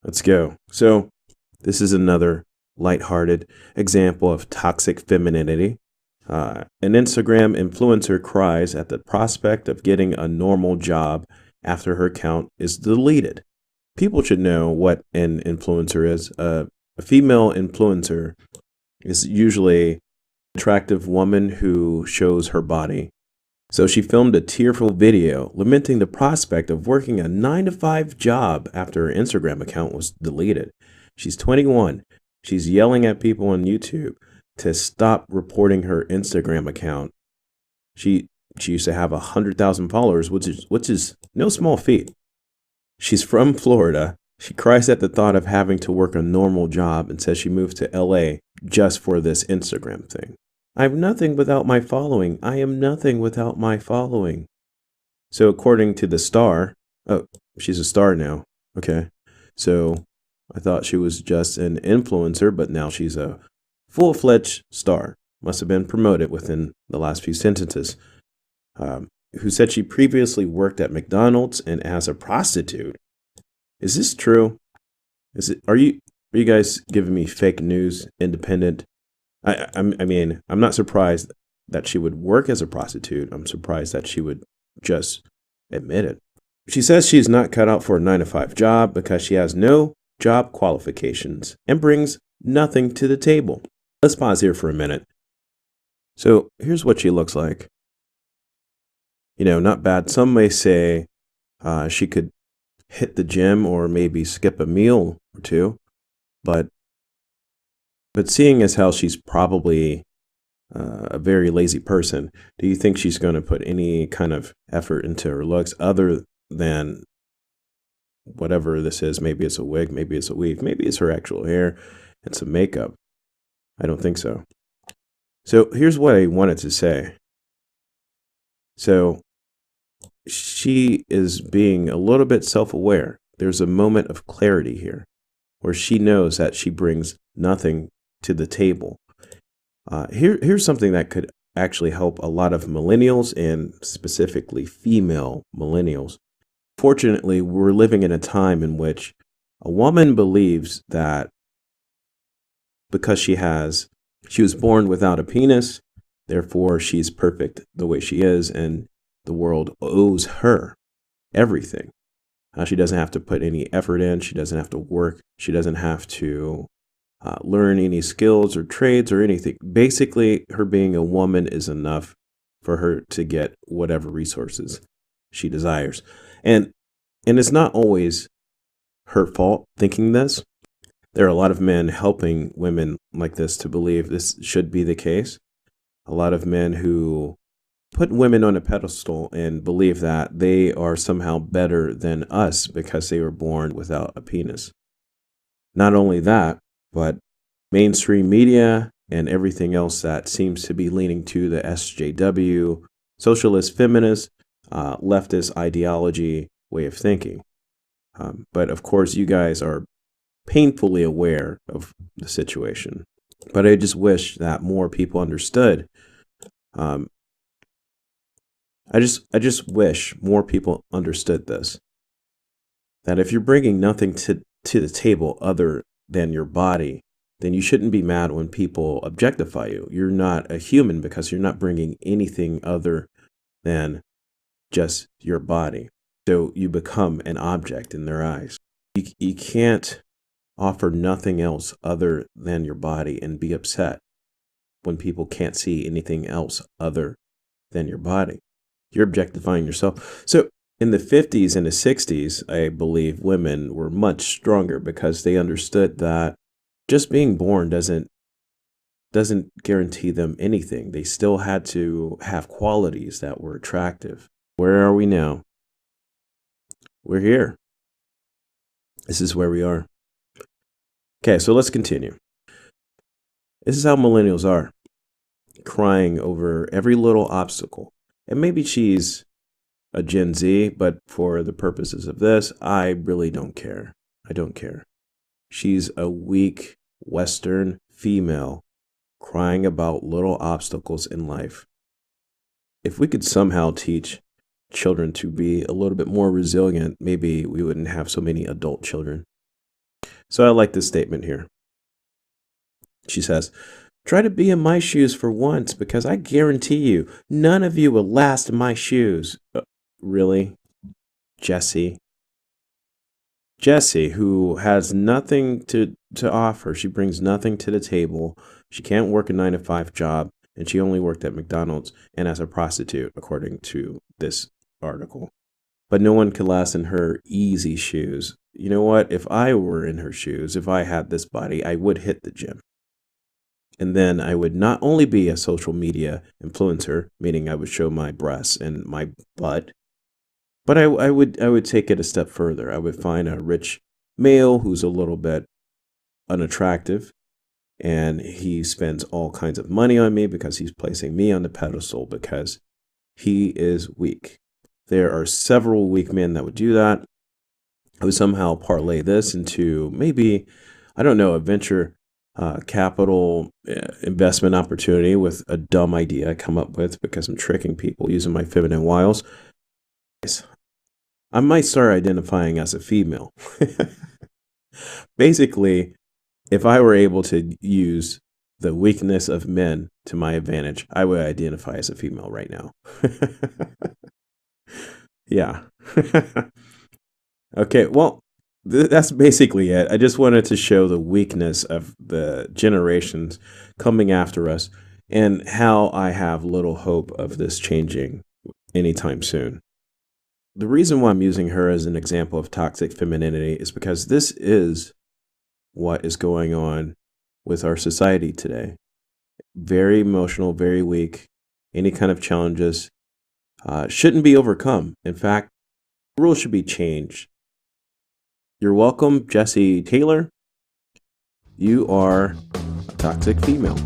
Let's go. So, this is another lighthearted example of toxic femininity. An Instagram influencer cries at the prospect of getting a normal job after her account is deleted. People should know what an influencer is. A female influencer is usually an attractive woman who shows her body. So she filmed a tearful video lamenting the prospect of working a 9 to 5 job after her Instagram account was deleted. She's 21. She's yelling at people on YouTube to stop reporting her Instagram account. She used to have 100,000 followers, which is no small feat. She's from Florida. She cries at the thought of having to work a normal job and says she moved to LA just for this Instagram thing. I'm nothing without my following. I am nothing without my following. So according to the star, oh, she's a star now. Okay. So I thought she was just an influencer, but now she's a full-fledged star. Must have been promoted within the last few sentences. Who said she previously worked at McDonald's and as a prostitute. Is this true? Are you guys giving me fake news, independent? I mean, I'm not surprised that she would work as a prostitute. I'm surprised that she would just admit it. She says she's not cut out for a 9 to 5 job because she has no job qualifications and brings nothing to the table. Let's pause here for a minute. So here's what she looks like. Not bad. Some may say she could hit the gym or maybe skip a meal or two, but seeing as how she's probably a very lazy person, do you think she's going to put any kind of effort into her looks other than whatever this is? Maybe it's a wig, maybe it's a weave, maybe it's her actual hair and some makeup. I don't think so. So here's what I wanted to say. So she is being a little bit self-aware. There's a moment of clarity here where she knows that she brings nothing to the table. Here's something that could actually help a lot of millennials and specifically female millennials. Fortunately, we're living in a time in which a woman believes that because she was born without a penis, therefore she's perfect the way she is, and the world owes her everything. She doesn't have to put any effort in. She doesn't have to work. She doesn't have to learn any skills or trades or anything. Basically, her being a woman is enough for her to get whatever resources she desires. And it's not always her fault thinking this. There are a lot of men helping women like this to believe this should be the case. A lot of men who put women on a pedestal and believe that they are somehow better than us because they were born without a penis. Not only that, but mainstream media and everything else that seems to be leaning to the SJW, socialist, feminist, leftist ideology way of thinking. But of course, you guys are painfully aware of the situation. But I just wish that more people understood. I just wish more people understood this. That if you're bringing nothing to the table other than your body, then you shouldn't be mad when people objectify you. You're not a human because you're not bringing anything other than just your body. So you become an object in their eyes. You can't offer nothing else other than your body and be upset when people can't see anything else other than your body. You're objectifying yourself. So in the 50s and the 60s, I believe women were much stronger because they understood that just being born doesn't guarantee them anything. They still had to have qualities that were attractive. Where are we now? We're here. This is where we are. Okay, so let's continue. This is how millennials are, crying over every little obstacle. And maybe she's a Gen Z, but for the purposes of this, I really don't care. I don't care. She's a weak Western female crying about little obstacles in life. If we could somehow teach children to be a little bit more resilient, maybe we wouldn't have so many adult children. So I like this statement here. She says, try to be in my shoes for once because I guarantee you, none of you will last in my shoes. Really? Jessie? Jessie, who has nothing to offer. She brings nothing to the table. She can't work a 9 to 5 job, and she only worked at McDonald's and as a prostitute, according to this article. But no one could last in her easy shoes. You know what? If I were in her shoes, if I had this body, I would hit the gym. And then I would not only be a social media influencer, meaning I would show my breasts and my butt, but I would take it a step further. I would find a rich male who's a little bit unattractive, and he spends all kinds of money on me because he's placing me on the pedestal because he is weak. There are several weak men that would do that. I would somehow parlay this into maybe, I don't know, a venture capital investment opportunity with a dumb idea I come up with because I'm tricking people using my feminine wiles. I might start identifying as a female. Basically, if I were able to use the weakness of men to my advantage, I would identify as a female right now. Yeah. Okay, well, that's basically it. I just wanted to show the weakness of the generations coming after us and how I have little hope of this changing anytime soon. The reason why I'm using her as an example of toxic femininity is because this is what is going on with our society today. Very emotional, very weak. Any kind of challenges shouldn't be overcome. In fact, rules should be changed. You're welcome, Jessie Taylor. You are a toxic female.